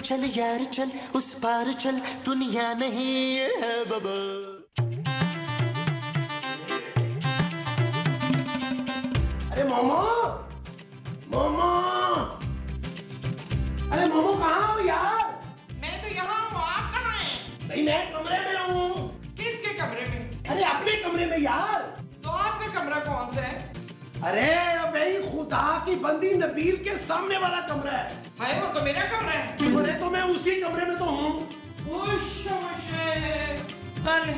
चल यार चल, उस पार चल, दुनिया नहीं है बाबा। अरे मोमो, मोमो, अरे मोमो कहाँ हो यार? मैं तो यहाँ हूँ, आप कहाँ हैं? नहीं मैं कमरे में हूँ। किसके कमरे में? अरे अपने कमरे में यार। तो आपका कमरा कौन सा है? अरे भाई खुदा की बंदी नबील के सामने वाला कमरा है। हाय वो तो मेरा कमरा है। अरे तो मैं उसी कमरे में तो हूँ। अरे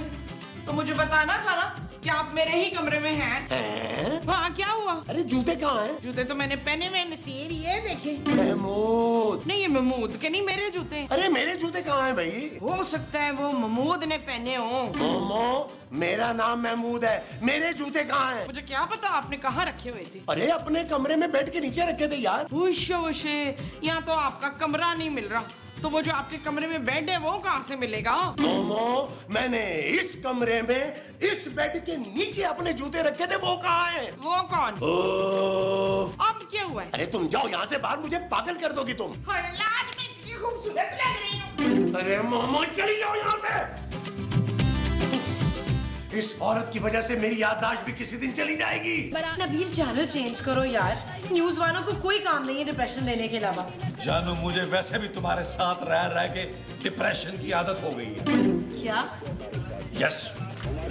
तो मुझे बताना था ना कि आप मेरे ही कमरे में हैं। हाँ क्या हुआ? अरे जूते कहाँ हैं? जूते तो मैंने पहने हुए नसीर, ये देखे। महमूद। नहीं ये महमूद के नहीं, मेरे जूते। अरे मेरे जूते कहाँ हैं भाई? हो सकता है वो महमूद ने पहने हो। मोमो मेरा नाम महमूद है, मेरे जूते कहाँ हैं? मुझे क्या पता आपने कहाँ रखे हुए थे। अरे अपने कमरे में बेड के नीचे रखे थे यार। यहाँ तो आपका कमरा नहीं मिल रहा, तो वो जो आपके कमरे में बेड है वो कहाँ से मिलेगा? मोमो मैंने इस कमरे में इस बेड के नीचे अपने जूते रखे थे, वो कहाँ हैं? वो कौन? अब क्या हुआ है? अरे तुम जाओ यहाँ से बाहर, मुझे पागल कर दोगी तुम। आज मैं इतनी खूबसूरत लग रही हूँ। अरे मोमो चली जाओ यहाँ से। इस औरत की वजह से मेरी याददाश्त भी किसी दिन चली जाएगी। नबील चैनल चेंज करो यार, न्यूज वालों को कोई काम नहीं है डिप्रेशन देने के अलावा। जानू मुझे वैसे भी तुम्हारे साथ रह रह के डिप्रेशन की आदत हो गई है। क्या? यस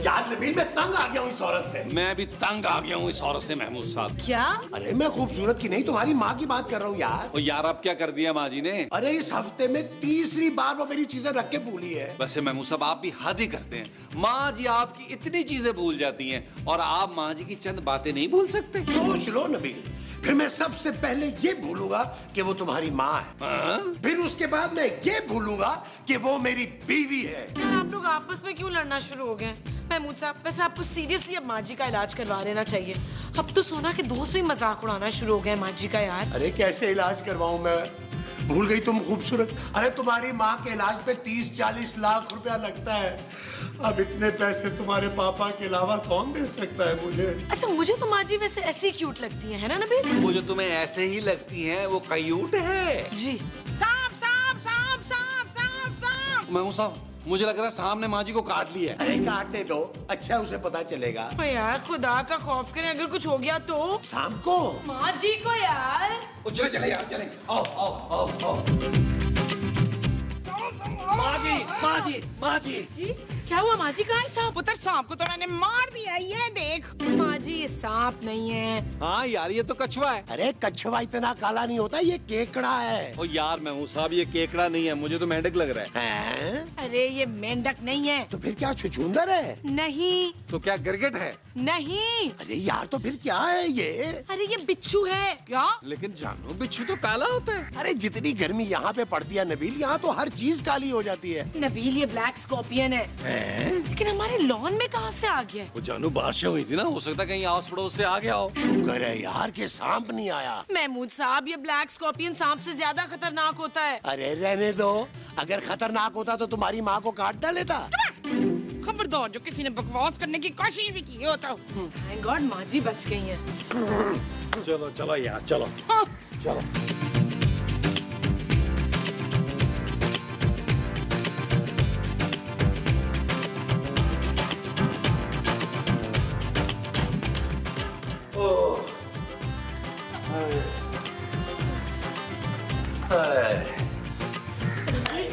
यार नबील मैं तंग आ गया हूँ इस औरत से। मैं भी तंग आ गया हूँ इस औरत से महमूद साहब। क्या? अरे मैं खूबसूरत की नहीं, तुम्हारी माँ की बात कर रहा हूँ यार। ओ यार अब क्या कर दिया माँ जी ने? अरे इस हफ्ते में तीसरी बार वो मेरी चीजें रख के भूली है। वैसे महमूद साहब आप भी हद ही करते हैं। माँ जी आपकी इतनी चीजें भूल जाती हैं और आप माँ जी की चंद बातें नहीं भूल सकते। सोच लो नबील, फिर मैं सबसे पहले ये भूलूंगा कि वो तुम्हारी माँ है। फिर उसके बाद मैं ये भूलूंगा कि वो मेरी बीवी है। यार आप लोग आपस में क्यों लड़ना शुरू हो गए? महमूद साहब वैसे आपको सीरियसली अब माँ जी का इलाज करवा लेना चाहिए। अब तो सोना के दोस्त भी मजाक उड़ाना शुरू हो गए माँ जी का यार। अरे कैसे इलाज करवाऊं मैं? भूल गई तुम खूबसूरत। अरे तुम्हारी माँ के इलाज पे 30-40 लाख रुपया लगता है। अब इतने पैसे तुम्हारे पापा के अलावा कौन दे सकता है मुझे? अच्छा मुझे तो माँ जी वैसे ऐसी क्यूट लगती है ना नबील? वो जो तुम्हें ऐसे ही लगती हैं वो क्यूट है जी। सांप सांप सांप सांप सांप सांप। महमूद साहब मुझे लग रहा है साहब ने माँ जी को काट लिया है। अरे काटने दो, अच्छा उसे पता चलेगा। यार खुदा का खौफ करें, अगर कुछ हो गया तो? शाम को माँ जी को यार। चले चले यार चले। आओ आओ आओ आओ। माँ जी माँ जी माँ जी। जी क्या हुआ माँ जी? कहाँ है सांप? पुत्र सांप को तो मैंने मार दिया, ये देख। माँ जी ये सांप नहीं है। हाँ यार ये तो कछुआ है। अरे कछुआ इतना काला नहीं होता, ये केकड़ा है। ओ यार महमूद साहब ये केकड़ा नहीं है, मुझे तो मेंढक लग रहा है। अरे ये मेंढक नहीं है। तो फिर क्या छुछुंदर है? नहीं। तो क्या गिरगिट है? नहीं। अरे यार तो फिर क्या है ये? अरे ये बिच्छू है। क्या? लेकिन जानू बिच्छू तो काला होता है। अरे जितनी गर्मी यहाँ पे पड़ती है नबील, यहाँ तो हर चीज काली हो जाती है। नबील ये ब्लैक स्कॉर्पियन है। लेकिन हमारे लॉन में कहाँ से आ गया? वो जानू बारिश हुई थी ना, हो सकता है कहीं आस पड़ोस से आ गया हो। शुक्र है यार कि सांप नहीं आया। महमूद साहब ये ब्लैक स्कॉर्पियन सांप से ज्यादा खतरनाक होता है। अरे रहने दो, अगर खतरनाक होता तो तुम्हारी माँ को काट डालेता। खबरदार जो किसी ने बकवास करने की कोशिश भी की हो तो। थैंक गॉड माँ जी बच गई हैं। चलो चलो यार चलो चलो।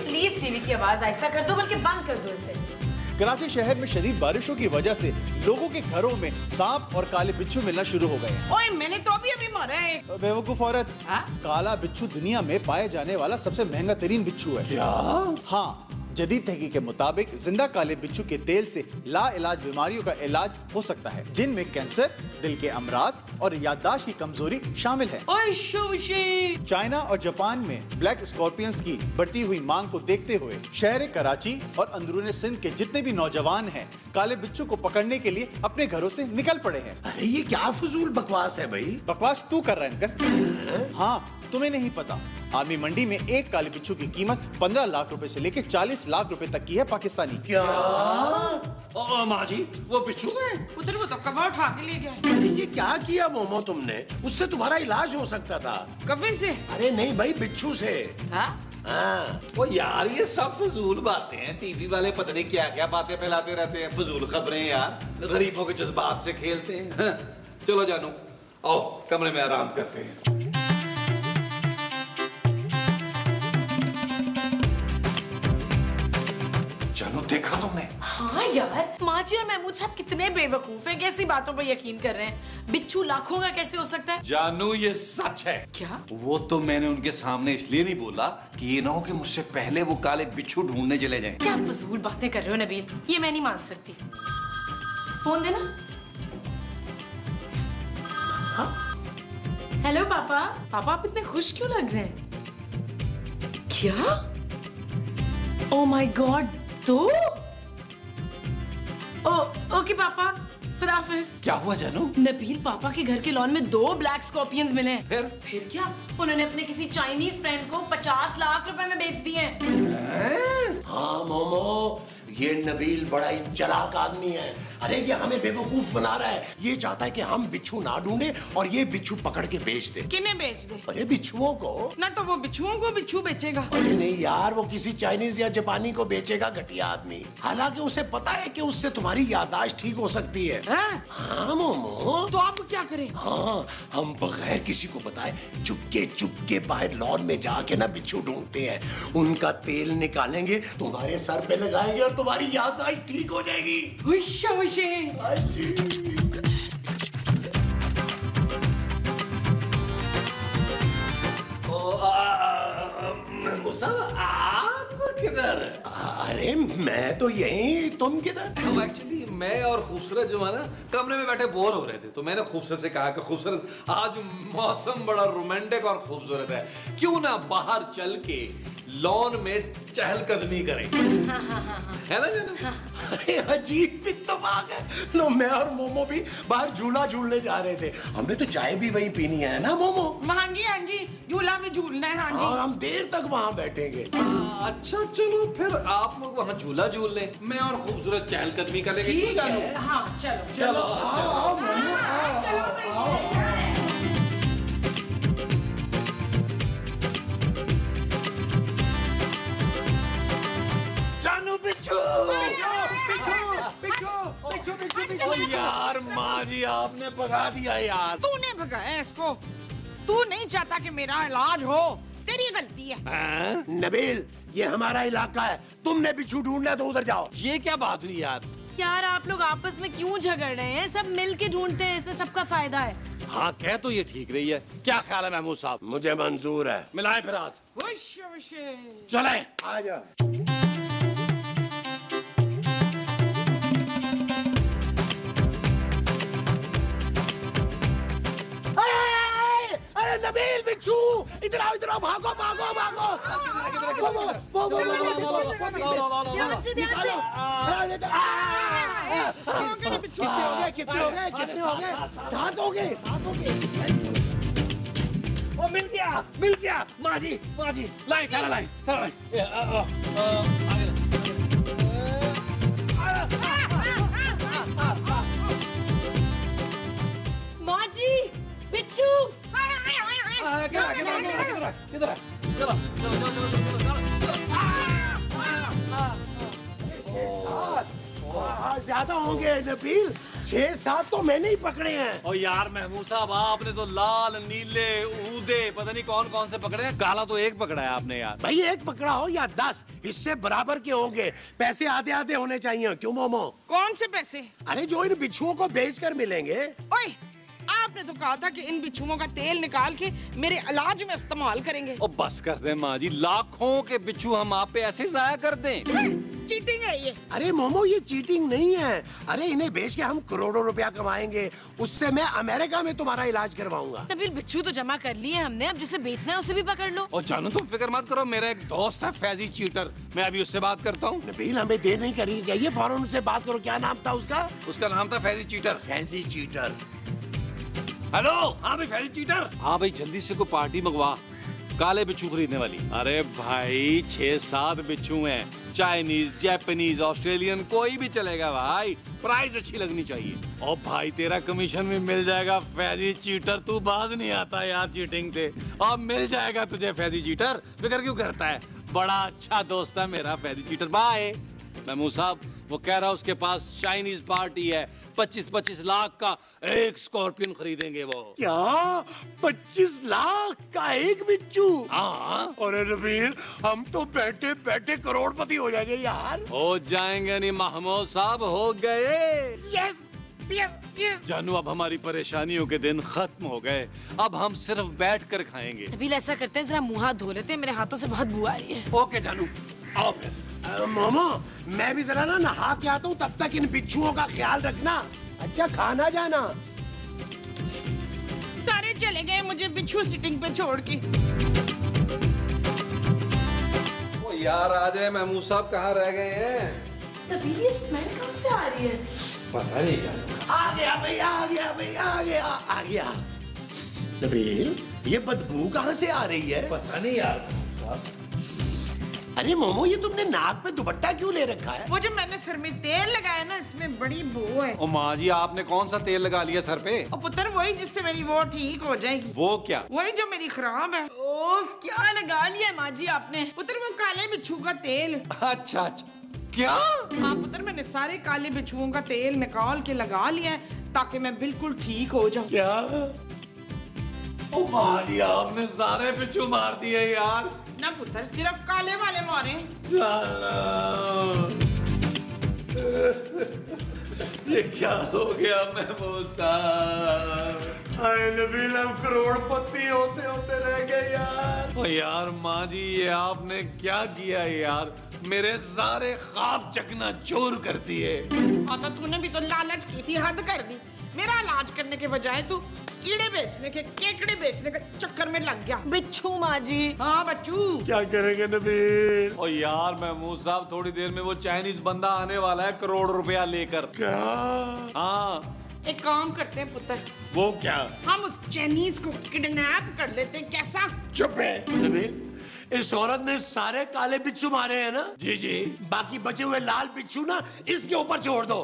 प्लीज टीवी की आवाज आहिस्ता कर दो, बल्कि बंद कर दो इसे। कराची शहर में शदीद बारिशों की वजह से लोगों के घरों में सांप और काले बिच्छू मिलना शुरू हो गए हैं। ओए मैंने तो अभी मारा है। बेवकूफ औरत, काला बिच्छू दुनिया में पाए जाने वाला सबसे महंगा तरीन बिच्छू है। क्या? हाँ, जदीद तहकीक के मुताबिक जिंदा काले बिच्छू के तेल से लाइलाज बीमारियों का इलाज हो सकता है, जिनमें कैंसर, दिल के अमराज और याददाश्त की कमजोरी शामिल है। चाइना और जापान में ब्लैक स्कॉर्पियंस की बढ़ती हुई मांग को देखते हुए शहर कराची और अंदरूनी सिंध के जितने भी नौजवान हैं काले बिच्छू को पकड़ने के लिए अपने घरों से निकल पड़े हैं। अरे ये क्या फजूल बकवास है भाई? बकवास तू कर रहा है अंकल। हाँ तुम्हें नहीं पता, आर्मी मंडी में एक काले बिच्छू की कीमत 15 लाख रुपए से लेकर 40 लाख रुपए तक की है पाकिस्तानी। क्या? ओ माँ जी वो बिच्छू है। उधर वो तो कब्बा उठा के ले गया। अरे ये क्या किया मोमो तुमने? उससे तुम्हारा इलाज हो सकता था। कब्बे से? अरे नहीं भाई, बिच्छू से। हाँ। वो यार ये सब फजूल बातें हैं, टीवी वाले पता नहीं क्या क्या बातें फैलाते रहते हैं, फजूल खबरें यार, गरीबों के जज्बात से खेलते हैं। हाँ। चलो जानू आओ कमरे में आराम करते हैं। जानू देखा तुमने? हाँ यार, माँ जी और महमूद साहब कितने बेवकूफ हैं, कैसी बातों पर यकीन कर रहे हैं। बिच्छू लाखों का कैसे हो सकता है? जानू ये सच है। क्या? वो तो मैंने उनके सामने इसलिए नहीं बोला कि ये ना हो कि मुझसे पहले वो काले बिच्छू ढूंढने चले जाएं। क्या फजूल बातें कर रहे हो नबील, ये मैं नहीं मान सकती। फोन देना। हेलो पापा। पापा आप इतने खुश क्यों लग रहे हैं? क्या? ओह माय गॉड, दो? ओके पापा, खुदा हाफिज। क्या हुआ जानू? नबील, पापा के घर के लॉन में 2 ब्लैक स्कॉर्पियंस मिले हैं। फिर क्या? उन्होंने अपने किसी चाइनीज फ्रेंड को 50 लाख रुपए में बेच दिए हैं। हाँ मोमो, ये नबील बड़ा ही चालाक आदमी है। अरे ये हमें बेवकूफ बना रहा है। ये चाहता है कि हम बिच्छू ना ढूंढे और ये बिच्छू पकड़ के बेच दे। किन्हें बेच दे? अरे बिच्छुओं को। ना तो वो बिच्छुओं को बिच्छू बेचेगा। अरे नहीं यार, वो किसी चाइनीज या जापानी को बेचेगा, घटिया आदमी। हालांकि उसे पता है कि उससे तुम्हारी याददाश्त ठीक हो सकती है। हाँ मोमो। तो आप क्या करें? हाँ, हम बगैर किसी को बताए चुपके बाहर लॉन में जाके ना बिच्छू ढूंढते हैं, उनका तेल निकालेंगे, तुम्हारे सर पे लगाएंगे और तुम्हारी याददाश्त ठीक हो जाएगी। आप किधर? अरे मैं तो यही, तुम किधर? एक्चुअली मैं और खूबसूरत जो है ना कमरे में बैठे बोर हो रहे थे, तो मैंने खूबसूरत से कहा कि खूबसूरत आज मौसम बड़ा रोमांटिक और खूबसूरत है, क्यों ना बाहर चल के लॉन में चहलकदमी करें। है ना जानू? अरे अजीब इत्तेफाक है। लो मैं और मोमो भी बाहर झूला झूलने जा रहे थे। हमने तो चाय भी वहीं पीनी है ना मोमो? हाँ जी, झूला में झूलना है। हाँ जी। और हम देर तक वहाँ बैठेंगे। अच्छा चलो फिर आप लोग वहाँ झूला झूल लें, मैं और खूबसूरत चहलकदमी करेंगे। ठीक है। हाँ चलो चलो आओ मोमो, आओ। यार माँ जी आपने भगा दिया यार। तूने भगाया इसको। तू नहीं चाहता कि मेरा इलाज हो, तेरी गलती है। नबील, ये हमारा इलाका है, तुमने बिच्छू ढूंढना तो उधर जाओ। ये क्या बात हुई यार? यार आप लोग आपस में क्यों झगड़ रहे हैं? सब मिल के ढूंढते हैं, इसमें सबका फायदा है। हाँ कह तो ये ठीक रही है। क्या ख्याल है महमूद साहब? मुझे मंजूर है। मिलाए फिर हाथ। चले आ जाओ। अरे नबील, बिच्छू इधर आओ, इधर आओ, भागो भागो भागो। कितने हो गए? 7 हो गए। ओ मिल गया माँ जी लाए चला लाए। माँ जी, बिच्छू। किधर? चलो। ज्यादा होंगे नबील, 6-7 तो मैंने ही पकड़े हैं। और यार महमूद साहब आपने तो लाल नीले ऊदे पता नहीं कौन कौन से पकड़े हैं, काला तो एक पकड़ा है आपने यार। भाई एक पकड़ा हो या 10, इससे बराबर के होंगे। पैसे आधे आधे होने चाहिए, क्यों मोमो? कौन से पैसे? अरे जो इन बिच्छुओं को बेचकर मिलेंगे। ओए, आपने तो कहा था कि इन बिच्छुओं का तेल निकाल के मेरे इलाज में इस्तेमाल करेंगे। ओ बस कर दे माँ जी, लाखों के बिच्छू हम आप पे ऐसे जाया कर दें? चीटिंग है ये। अरे मोमो, ये चीटिंग नहीं है। अरे इन्हें बेच के हम करोड़ों रुपया कमाएंगे, उससे मैं अमेरिका में तुम्हारा इलाज करवाऊंगा। नबील, बिच्छू तो जमा कर लिए हमने, अब जिसे बेचना है उसे भी पकड़ लो। और जानू तुम फिक्र मत करो, मेरा एक दोस्त है फैजी चीटर, मैं अभी उससे बात करता हूँ। नबील हमें दे नहीं करेगी, ये फौरन उससे बात करो। क्या नाम था उसका? उसका नाम था Faizi cheater. Faizi cheater. Hello, हाँ भाई फैजी चीटर। हाँ भाई जल्दी से कोई पार्टी मंगवा, काले बिच्छू खरीदने वाली। अरे भाई 6-7 बिच्छू हैं, चाइनीज, जापानीज, ऑस्ट्रेलियन, कोई भी चलेगा भाई, प्राइस अच्छी लगनी चाहिए। और भाई तेरा कमीशन भी मिल जाएगा। फैजी चीटर, तू बाज नहीं आता यार चीटिंग से, अब मिल जाएगा तुझे फैजी चीटर, फिक्र क्यों करता है? बड़ा अच्छा दोस्त है मेरा फैजी चीटर। बाय। महमूद साहब वो कह रहा है उसके पास चाइनीज पार्टी है, 25-25 लाख का एक स्कॉर्पियन खरीदेंगे वो। क्या 25 लाख का एक बिच्छू? हाँ। अरे नबील, हम तो बैठे बैठे करोड़पति हो जाएंगे यार। हो जाएंगे नहीं महमूद साहब, हो गए। Yes yes yes. जानू अब हमारी परेशानियों के दिन खत्म हो गए, अब हम सिर्फ बैठ कर खाएंगे। नबील ऐसा करते हैं, जरा मुंह हाथ धो लेते हैं, मेरे हाथों से बहुत बू आ रही है। ओके जानू, आओ फिर। मोमो, मैं भी जरा ना नहा के आता हूँ, तब तक इन बिच्छुओं का ख्याल रखना। अच्छा खाना जाना। सारे चले गए मुझे बिच्छू सिटिंग पे छोड़ के। ओ यार आ जाए, महमूद साहब कहाँ रह गए हैं? नबील ये स्मेल कहाँ से आ रही है? पता नहीं जाना। आ गया भैया, आ गया भैया, आ गया आ गया। नबील, ये बदबू कहाँ से आ रही है? पता नहीं यार। अरे मोमो, ये तुमने नाक पे दुपट्टा क्यों ले रखा है? वो जो मैंने सर में तेल लगाया ना, इसमें बड़ी बू है। ओ माँ जी, आपने कौन सा तेल लगा लिया सर पे? और पुत्र वही जिससे मेरी वो ठीक हो जाएगी। वो क्या? वही जो मेरी खराब है। ओफ, क्या लगा लिया माँ जी आपने? पुत्र वो काले बिच्छू का तेल। अच्छा अच्छा, क्या? हाँ पुत्र, मैंने सारे काले बिच्छुओं का तेल निकाल के लगा लिया है ताकि मैं बिल्कुल ठीक हो जाऊं। क्या? ओ माँ जी, आपने सारे बिच्छू मार दिए यार। ना पुत्र, सिर्फ काले वाले मारे। ये क्या हो गया महमूद साहब? अरे नबील, हम करोड़पति होते होते रह गए यार। ओ यार माँ जी, ये आपने क्या किया यार? मेरे सारे ख्वाब चकनाचूर कर दिए। और तो तूने भी तो लालच की थी, हद कर दी। मेरा इलाज करने के बजाय तू कीड़े बेचने के, केकड़े बेचने के चक्कर में लग गया। बिच्छू माँ जी। हाँ बच्चू। क्या करेंगे नबील? ओ यार महमूद साहब, थोड़ी देर में वो चाइनीज बंदा आने वाला है करोड़ रुपया लेकर। क्या? हाँ। एक काम करते हैं पुत्र, वो क्या? हम उस चाइनीज को किडनैप कर लेते हैं, कैसा? चुप है नबील। इस औरत ने सारे काले बिच्छू मारे हैं ना? जी जी। बाकी बचे हुए लाल बिच्छू ना इसके ऊपर छोड़ दो।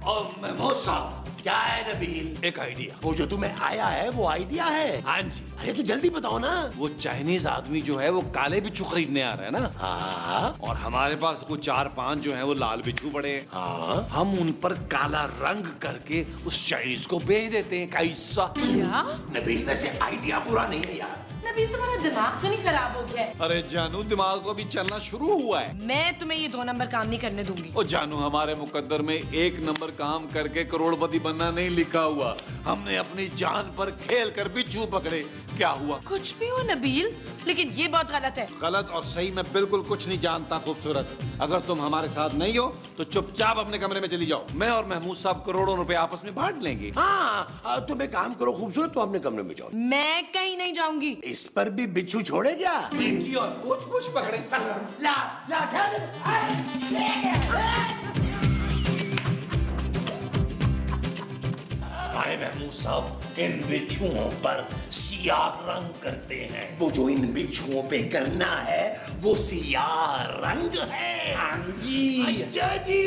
और महमूद साहब, क्या है नबील? एक आइडिया। वो जो तुम्हें आया है वो आइडिया है? हाँ जी। अरे तो जल्दी बताओ ना। वो चाइनीज आदमी जो है वो काले बिच्छू खरीदने आ रहा है ना। हाँ और हमारे पास वो 4-5 जो है वो लाल बिच्छू पड़े हैं। हाँ। हम उन पर काला रंग करके उस चाइनीज को बेच देते हैं। कैसा? क्या? नबील, वैसे आइडिया बुरा नहीं है यार। नबील, तुम्हारा दिमाग तो नहीं खराब हो गया है? अरे जानू, दिमाग तो अभी चलना शुरू हुआ है। मैं तुम्हें ये 2 नंबर काम नहीं करने दूंगी। ओ जानू, हमारे मुकद्दर में 1 नंबर काम करके करोड़पति बनना नहीं लिखा हुआ। हमने अपनी जान पर खेल कर बिच्छू पकड़े। क्या हुआ? कुछ भी हो नबील, लेकिन ये बहुत गलत है। गलत और सही मैं बिल्कुल कुछ नहीं जानता खूबसूरत। अगर तुम हमारे साथ नहीं हो तो चुपचाप अपने कमरे में चली जाओ। मैं और महमूद साहब करोड़ों रुपए आपस में बांट लेंगे। हाँ, तुम एक काम करो खूबसूरत, तो अपने कमरे में जाओ। मैं कहीं नहीं जाऊंगी। इस पर भी बिच्छू छोड़े क्या? देखिए, और कुछ कुछ पकड़े। ला ला आए महमूद साहब, इन बिच्छुओं पर सियाह रंग करते हैं। वो जो इन बिच्छुओं पे करना है वो सियाह रंग है। हाँ जी। अच्छा जी।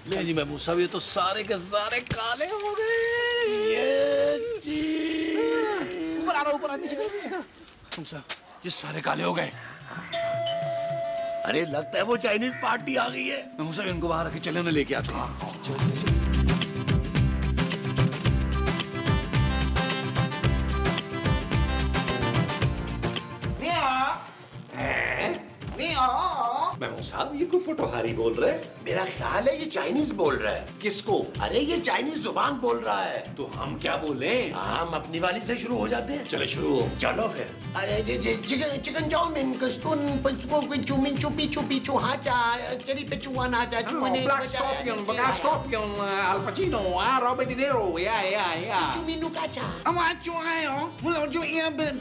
ले जी महमूद साहब, ये तो सारे के सारे काले हो गए। ये सारे काले हो गए। अरे लगता है वो चाइनीज पार्टी आ गई है। महमूद साहब, इनको बाहर रखे, चले उन्हें लेके आते हैं। महमूद साहब, ये कोई पोटोहारी बोल रहे? मेरा ख्याल है ये चाइनीज बोल रहा है। किसको? अरे ये चाइनीज जुबान बोल रहा है। तो हम क्या बोले? हम अपनी वाली से शुरू हो जाते हैं। चले शुरू हो। चलो फिर। चिकन चाउमीन, कस्तून, चुमी चुपी चुपी चुहाचा, चेरी पे चुआना चा चुआने। Black Scorpion, Al Pacino, Robert De Niro, yeah. चुमी नुकाचा।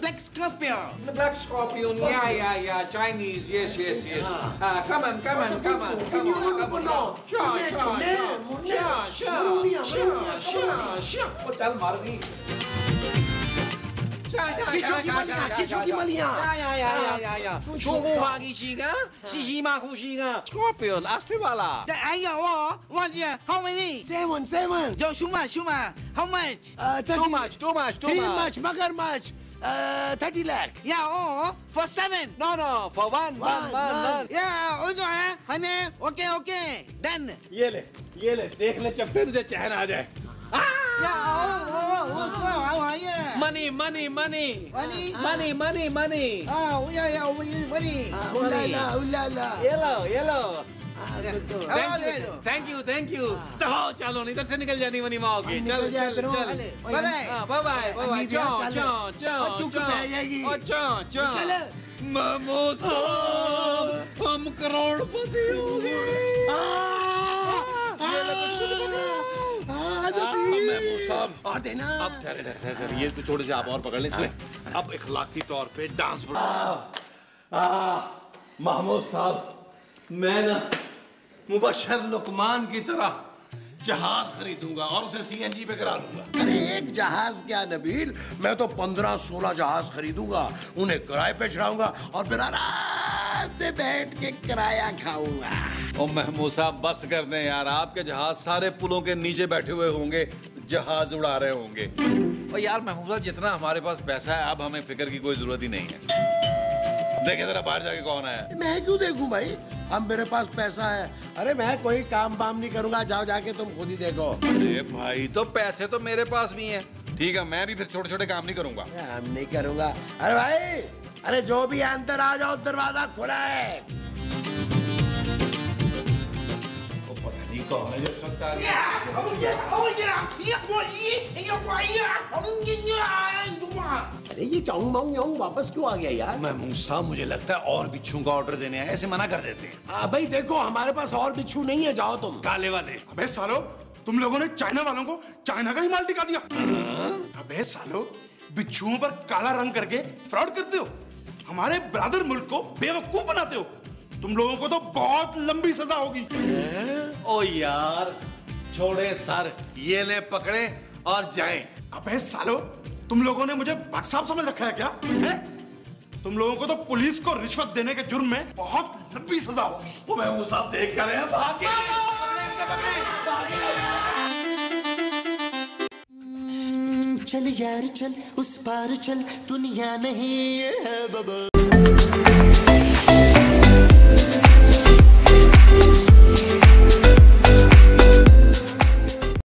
Black Scorpion। Black Scorpion, yeah, Chinese, yes. come on, come on, come on, come on. चल मार दी। शीशों की मलियां। Scorpion, Astivala. How many? Seven. Joe Shuma. How much? Too much. Three much, magar much. 30 lakh. Yeah, for 7. No, for one. Yeah, okay. Done. ये ले, देख ले चप्पे तुझे चैन आ जाए। Money. Money. Money. Ulala. Yellow. Thank you. चलो इधर से निकल जानी मनी माँ होगी। चल। Bye. चल। महमूद साहब, हम करोड़पति हो गए। महमूद साहब, और देना। अब ठहरे, ये तो थोड़े से आप और पकड़ लें। अब इखलाकी तौर पे डांस महमूद साहब, मैं ना मुबशर लुकमान की तरह जहाज खरीदूंगा और उसे सीएनजी पे करा लूंगा। अरे एक जहाज क्या नबील, मैं तो 15-16 जहाज खरीदूंगा, उन्हें किराए पे चढ़ाऊंगा और फिर आराम से बैठ के किराया खाऊंगा। ओ महमूद साहब बस कर दें यार, आपके जहाज सारे पुलों के नीचे बैठे हुए होंगे, जहाज उड़ा रहे होंगे। और यार महमूद साहब जितना हमारे पास पैसा है अब हमें फिक्र की कोई जरूरत ही नहीं है। देखे जरा बाहर जाके कौन है। मैं क्यों देखूं भाई, अब मेरे पास पैसा है। अरे मैं कोई काम बाम नहीं करूंगा, जाओ जाके तुम खुद ही देखो। अरे भाई तो पैसे तो मेरे पास भी हैं, ठीक है मैं भी फिर छोटे काम नहीं करूंगा। हम नहीं करूंगा। अरे भाई, अरे जो भी अंदर आ जाओ, दरवाजा खुला है। कौन है जो सकता है? अरे ये चौंग मांग वापस क्यों आ गया यार? महमूद साहब मुझे लगता है और बिच्छू का ऑर्डर देने आए, ऐसे मना कर देते हैं। भाई देखो हमारे पास और बिच्छू नहीं है, जाओ तुम। काले वाले। अबे सालो, तुम लोगों ने चाइना वालों को चाइना का ही माल दिखा दिया। अबे सालो, बिच्छुओं पर काला रंग करके फ्रॉड करते हो, हमारे ब्रदर मुल्क को बेवकूफ बनाते हो। तुम लोगों को तो बहुत लंबी सजा होगी। ओ यार छोड़े सर, ये ले पकड़े और जाएं। अबे सालो, तुम लोगों ने मुझे भट साहब समझ रखा है क्या? है? तुम लोगों को तो पुलिस को रिश्वत देने के जुर्म में बहुत लंबी सजा होगी। वो मैं वो साहब देख कर रहे हैं, भागे। चल यार चल, उस पार चल, दुनिया नहीं है बाबा।